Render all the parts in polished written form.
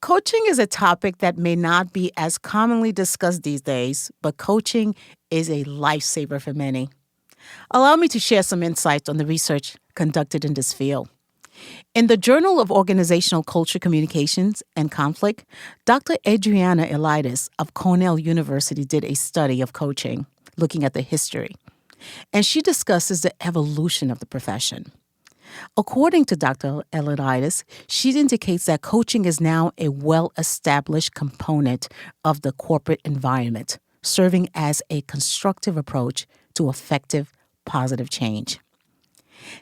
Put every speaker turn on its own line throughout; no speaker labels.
Coaching is a topic that may not be as commonly discussed these days, but coaching is a lifesaver for many. Allow me to share some insights on the research conducted in this field. In the Journal of Organizational Culture Communications and Conflict, Dr. Adriana Elitis of Cornell University did a study of coaching, looking at the history, and she discusses the evolution of the profession. According to Dr. Elitis, she indicates that coaching is now a well-established component of the corporate environment, serving as a constructive approach to effective, positive change.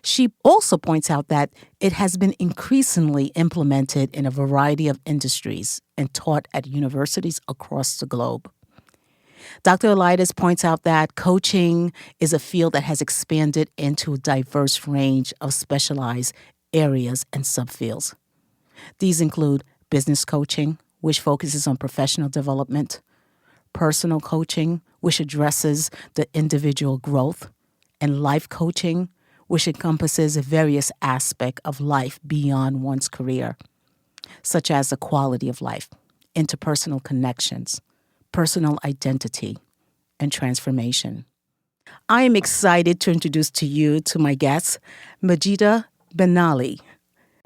She also points out that it has been increasingly implemented in a variety of industries and taught at universities across the globe. Dr. Elitis points out that coaching is a field that has expanded into a diverse range of specialized areas and subfields. These include business coaching, which focuses on professional development, personal coaching, which addresses the individual growth, and life coaching, which encompasses various aspects of life beyond one's career, such as the quality of life, interpersonal connections, personal identity, and transformation. I am excited to introduce to my guest, Majida Benali.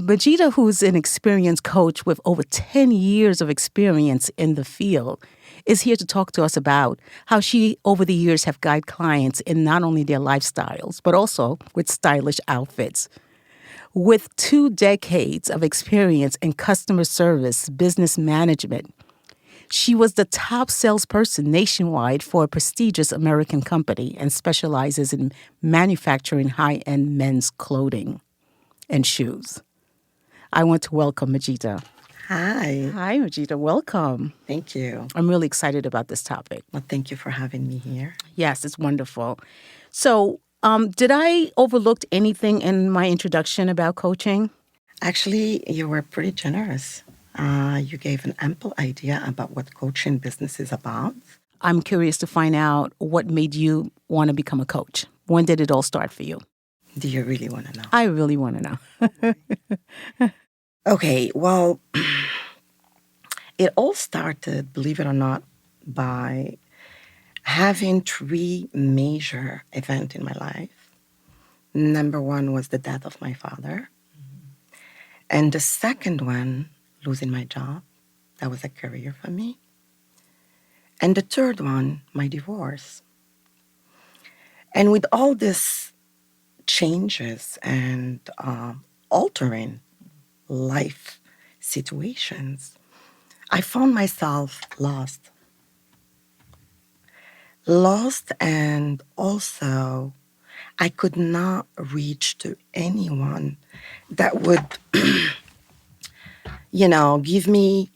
Majida, who's an experienced coach with over 10 years of experience in the field, is here to talk to us about how she, over the years, have guided clients in not only their lifestyles, but also with stylish outfits. With 2 decades of experience in customer service, business management, she was the top salesperson nationwide for a prestigious American company and specializes in manufacturing high-end men's clothing and shoes. I want to welcome Majida.
Hi.
Hi, Majida. Welcome.
Thank you.
I'm really excited about this topic.
Well, thank you for having me here.
Yes, it's wonderful. So, did I overlook anything in my introduction about coaching?
Actually, you were pretty generous. You gave an ample idea about what coaching business is about.
I'm curious to find out what made you want to become a coach. When did it all start for you?
Do you really want to know?
I really want to know.
Okay, well, it all started, believe it or not, by having 3 major events in my life. Number 1 was the death of my father. And the second one, losing my job. That was a career for me. And the third one, my divorce. And with all these changes and altering life situations, I found myself lost. Lost, and also I could not reach to anyone that would, give me,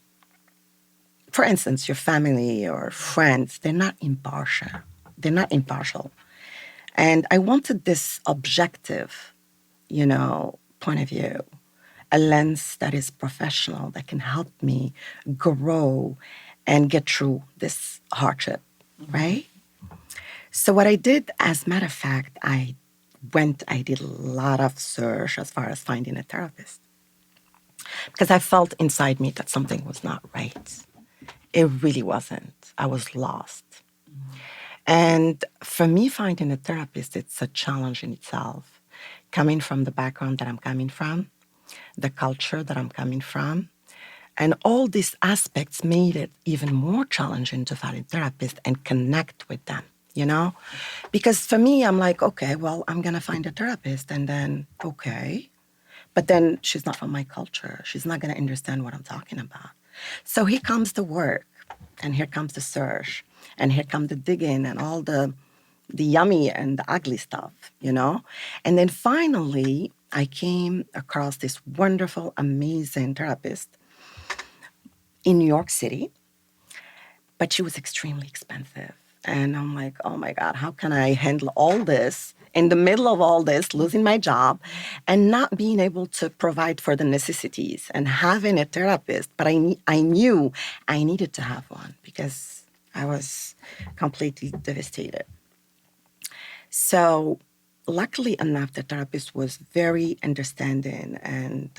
for instance, your family or friends. They're not impartial. They're not impartial. And I wanted this objective, point of view, a lens that is professional, that can help me grow and get through this hardship, right? So what I did, as a matter of fact, I did a lot of search as far as finding a therapist, because I felt inside me that something was not right. It really wasn't. I was lost. And for me, finding a therapist, it's a challenge in itself. Coming from the background that I'm coming from, the culture that I'm coming from, and all these aspects made it even more challenging to find a therapist and connect with them, Because for me, I'm like, okay, well, I'm going to find a therapist, and then, okay. But then she's not from my culture. She's not going to understand what I'm talking about. So here comes the work, and here comes the search, and here comes the digging and all the yummy and the ugly stuff, And then finally, I came across this wonderful, amazing therapist in New York City, but she was extremely expensive. And I'm like, oh my God, how can I handle all this in the middle of all this, losing my job and not being able to provide for the necessities and having a therapist? But I knew I needed to have one because I was completely devastated. So luckily enough, the therapist was very understanding and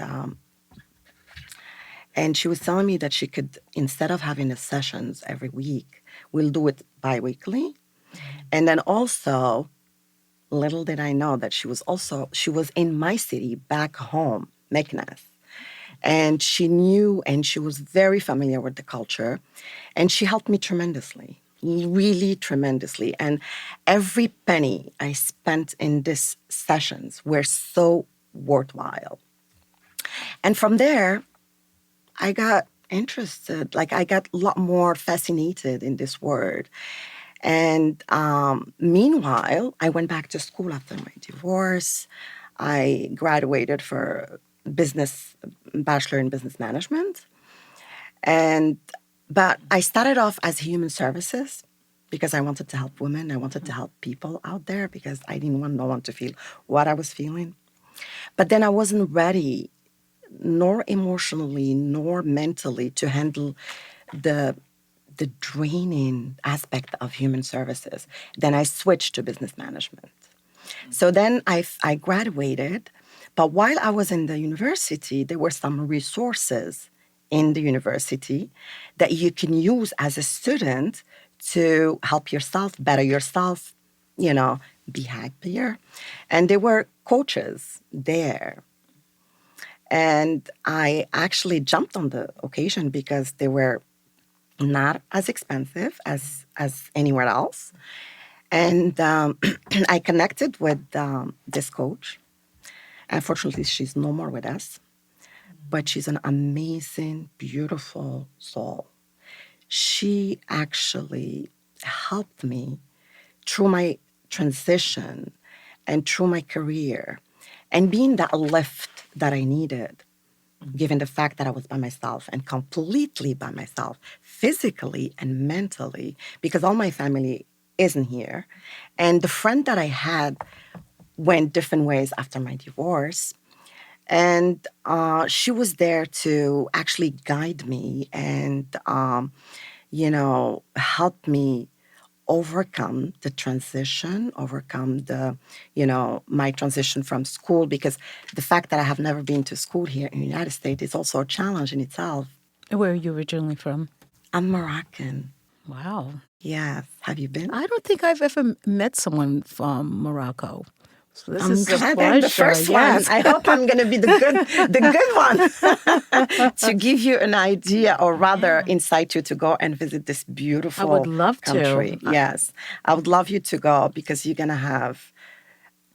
And she was telling me that she could, instead of having the sessions every week, we'll do it biweekly. And then also, little did I know that she was in my city back home, Meknes. And she knew and she was very familiar with the culture. And she helped me tremendously, really tremendously. And every penny I spent in these sessions were so worthwhile. And from there, I got interested, like I got a lot more fascinated in this word. And meanwhile, I went back to school after my divorce. I graduated for business, bachelor in business management. And but I started off as human services because I wanted to help women. I wanted to help people out there because I didn't want no one to feel what I was feeling. But then I wasn't ready, nor emotionally, nor mentally, to handle the the draining aspect of human services. Then I switched to business management. So then I graduated, but while I was in the university, there were some resources in the university that you can use as a student to help yourself, better yourself, you know, be happier. And there were coaches there. And I actually jumped on the occasion because they were not as expensive as anywhere else. And I connected with this coach. Unfortunately, she's no more with us, but she's an amazing, beautiful soul. She actually helped me through my transition and through my career and being that lift that I needed, given the fact that I was by myself and completely by myself, physically and mentally, because all my family isn't here. And the friend that I had went different ways after my divorce. And she was there to actually guide me and, help me overcome the transition, overcome my transition from school, because the fact that I have never been to school here in the United States is also a challenge in itself.
Where are you originally from?
I'm Moroccan.
Wow.
Yes. Have you been?
I don't think I've ever met someone from Morocco. So this
I'm
is a
glad I'm the
pleasure.
first one.
Yes.
I hope I'm going to be the good one to give you an idea, or rather, incite you to go and visit this
I would
beautiful
love
country.
to.
Yes, I would love you to go because you're going to have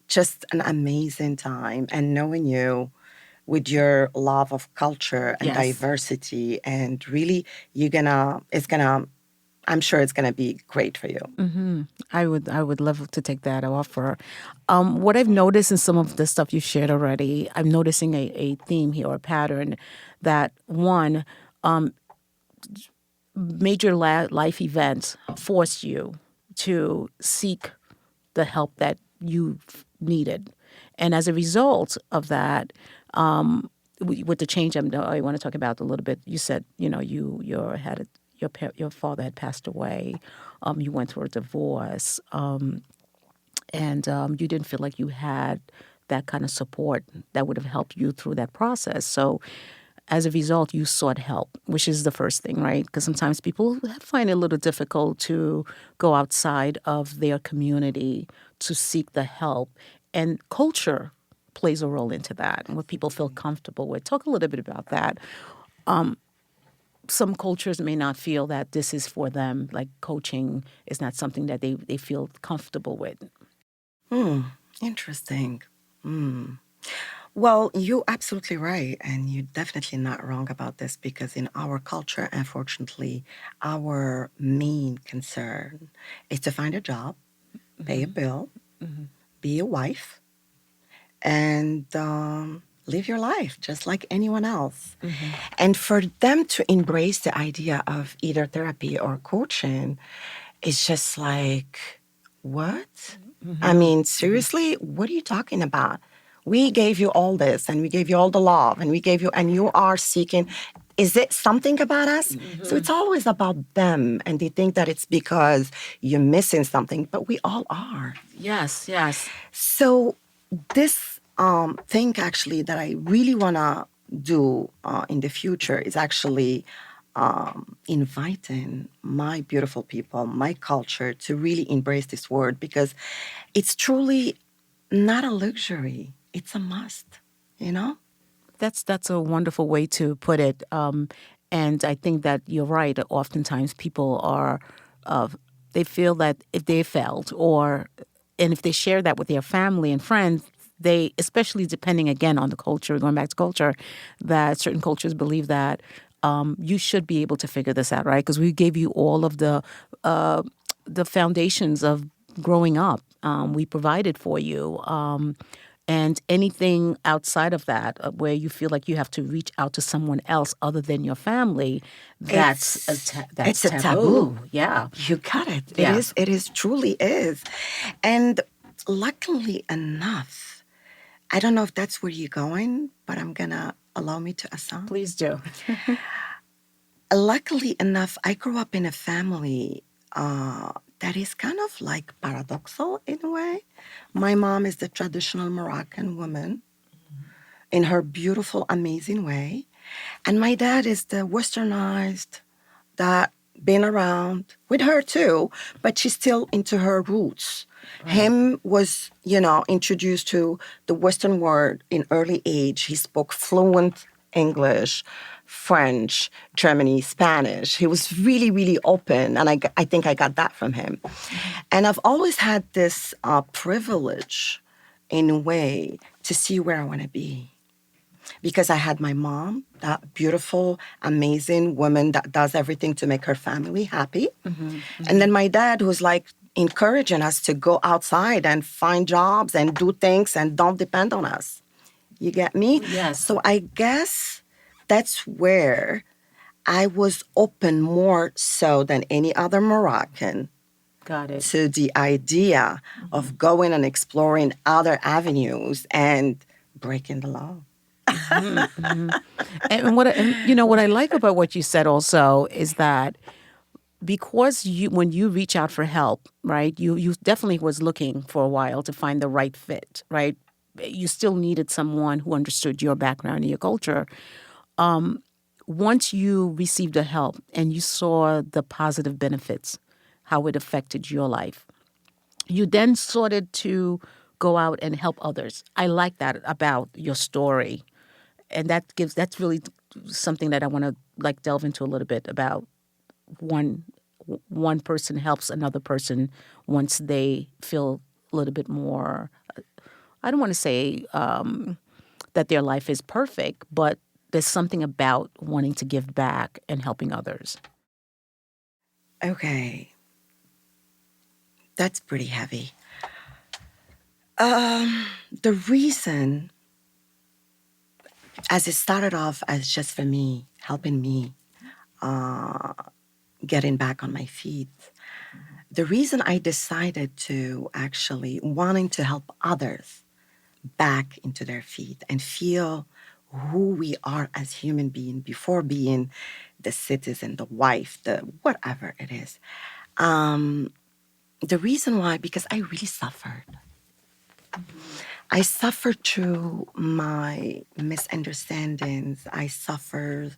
just an amazing time. And knowing you with your love of culture and
Yes.
diversity, and really, I'm sure it's gonna be great for you.
I would love to take that offer. What I've noticed in some of the stuff you shared already, I'm noticing a theme here, a pattern that one, major life events forced you to seek the help that you needed. And as a result of that, with the change I want to talk about a little bit, you said, your father had passed away. You went through a divorce. And you didn't feel like you had that kind of support that would have helped you through that process. So as a result, you sought help, which is the first thing, right? Because sometimes people find it a little difficult to go outside of their community to seek the help. And culture plays a role into that and what people feel comfortable with. Talk a little bit about that. Some cultures may not feel that this is for them, like coaching is not something that they feel comfortable with.
Interesting. Well, you're absolutely right, and you're definitely not wrong about this because in our culture, unfortunately, our main concern is to find a job, pay a bill, be a wife, and live your life just like anyone else. And for them to embrace the idea of either therapy or coaching, it's just like, what? I mean, seriously, what are you talking about? We gave you all this and we gave you all the love and we gave you, and you are seeking. Is it something about us? So it's always about them. And they think that it's because you're missing something, but we all are.
Yes, yes.
So this thing actually that I really want to do in the future is actually inviting my beautiful people, my culture, to really embrace this word, because it's truly not a luxury. It's a must, you know?
That's a wonderful way to put it. And I think that you're right. Oftentimes, people are they feel that if they failed, and if they share that with their family and friends, they, especially depending again on the culture, going back to culture, that certain cultures believe that you should be able to figure this out, right? Because we gave you all of the foundations of growing up. We provided for you. And anything outside of that, where you feel like you have to reach out to someone else other than your family, that's
It's a taboo.
taboo. Yeah,
You got it.
yeah.
It is truly is. And luckily enough, I don't know if that's where you're going, but I'm gonna allow me to assume.
Please do.
Luckily enough, I grew up in a family that is kind of like paradoxal in a way. My mom is the traditional Moroccan woman in her beautiful, amazing way. And my dad is the westernized, that been around with her too, but she's still into her roots. Right. Him was, introduced to the Western world in early age. He spoke fluent English, French, Germany, Spanish. He was really, really open, and I think I got that from him. And I've always had this privilege, in a way, to see where I want to be, because I had my mom, that beautiful, amazing woman that does everything to make her family happy. And then my dad, who's like encouraging us to go outside and find jobs and do things and don't depend on us. You get me?
Yes.
So I guess that's where I was open more so than any other Moroccan.
Got it.
To the idea of going and exploring other avenues and breaking the law.
And what I like about what you said also is that because when you reach out for help, right, you definitely was looking for a while to find the right fit, right? You still needed someone who understood your background and your culture. Once you received the help and you saw the positive benefits, how it affected your life, you then started to go out and help others. I like that about your story. And that's really something that I want to like delve into a little bit about. One person helps another person once they feel a little bit more. I don't want to say that their life is perfect, but there's something about wanting to give back and helping others.
Okay, that's pretty heavy. The reason, as it started off as just for me, helping me getting back on my feet, the reason I decided to actually wanting to help others back into their feet and feel who we are as human beings before being the citizen, the wife, the whatever it is. The reason why, because I really suffered. I suffered through my misunderstandings. I suffered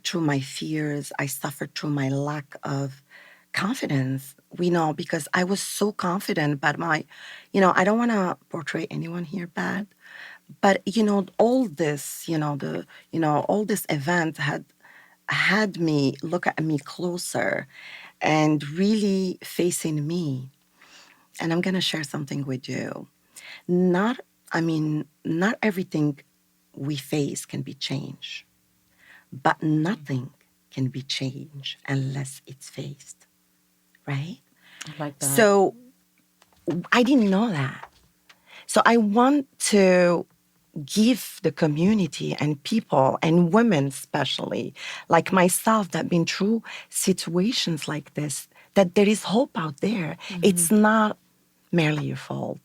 through my fears. I suffered through my lack of confidence. Because I was so confident, but I don't want to portray anyone here bad, but all this, all this event had me look at me closer and really facing me. And I'm gonna share something with you. Not, not everything we face can be changed, but nothing can be changed unless it's faced, right?
I like that.
So I didn't know that. So I want to give the community and people and women especially, like myself, that been through situations like this, that there is hope out there. It's not merely your fault.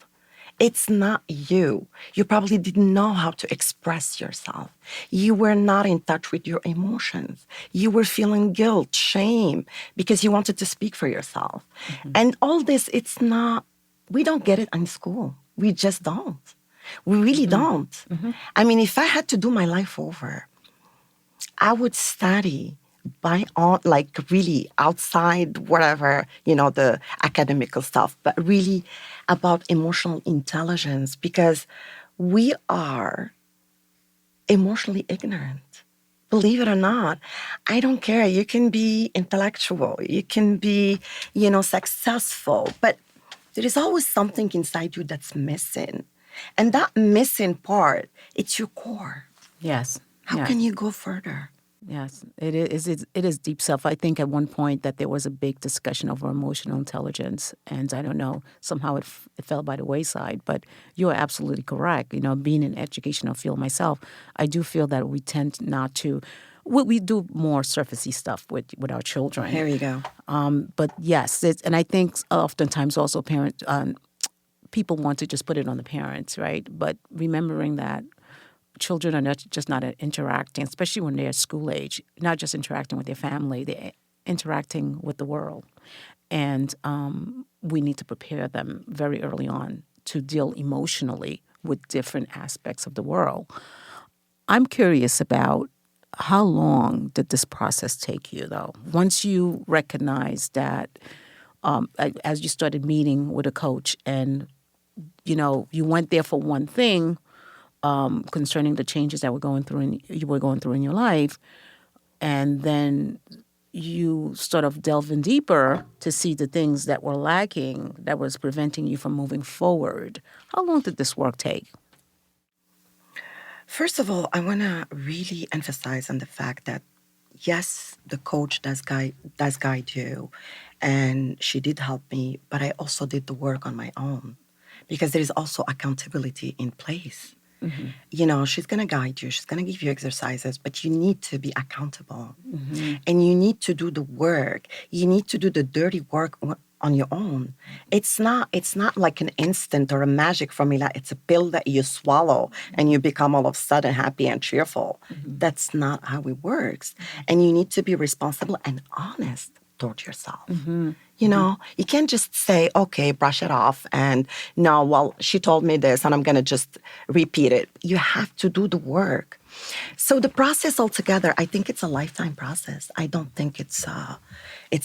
It's not you. You probably didn't know how to express yourself. You were not in touch with your emotions. You were feeling guilt, shame, because you wanted to speak for yourself. And all this, we don't get it in school. We just don't. We really don't. I mean, if I had to do my life over, I would study by on like really outside whatever, the academical stuff, but really about emotional intelligence because we are emotionally ignorant. Believe it or not, I don't care. You can be intellectual, you can be, successful, but there is always something inside you that's missing. And that missing part, it's your core.
Yes.
How
Yes.
can you go further?
Yes, it is deep self. I think at one point that there was a big discussion over emotional intelligence, and I don't know, somehow it fell by the wayside. But you are absolutely correct. Being in educational field myself, I do feel that we tend not to. We do more surfacey stuff with our children.
Here you go.
But yes, and I think oftentimes also people want to just put it on the parents, right? But remembering that children are not interacting, especially when they're school age, not just interacting with their family, they're interacting with the world. And we need to prepare them very early on to deal emotionally with different aspects of the world. I'm curious about how long did this process take you, though? Once you recognized that, as you started meeting with a coach and, you went there for one thing, concerning the changes that you were going through in your life, and then you sort of delve in deeper to see the things that were lacking that was preventing you from moving forward. How long did this work take?
First of all, I want to really emphasize on the fact that yes, the coach does guide you, and she did help me, but I also did the work on my own because there is also accountability in place. She's going to guide you, she's going to give you exercises, but you need to be accountable. And you need to do the work. You need to do the dirty work on your own. It's not like an instant or a magic formula. It's a pill that you swallow and you become all of a sudden happy and cheerful. That's not how it works. And you need to be responsible and honest toward yourself. You can't just say, okay, brush it off. And no, well, she told me this and I'm going to just repeat it. You have to do the work. So the process altogether, I think it's a lifetime process. I don't think it's a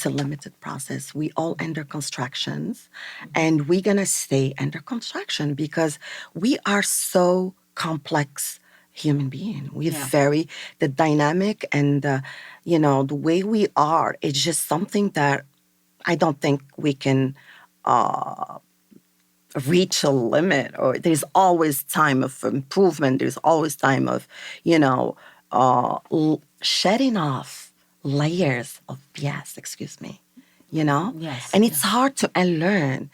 limited process. We all under constructions and we're going to stay under construction because we are so complex human being. We're the dynamic and, the way we are, it's just something that I don't think we can reach a limit, or there's always time of improvement. There's always time of, shedding off layers of BS, excuse me,
Yes.
and it's hard to unlearn.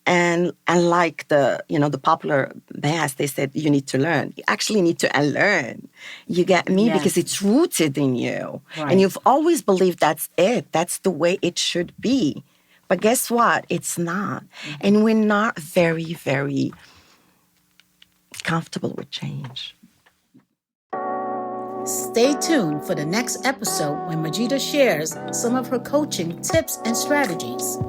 And like the popular mass, they said you need to learn. You actually need to unlearn. You get me?
Yes.
Because it's rooted in you.
Right.
And you've always believed that's it. That's the way it should be. But guess what? It's not. And we're not very, very comfortable with change.
Stay tuned for the next episode when Majida shares some of her coaching tips and strategies.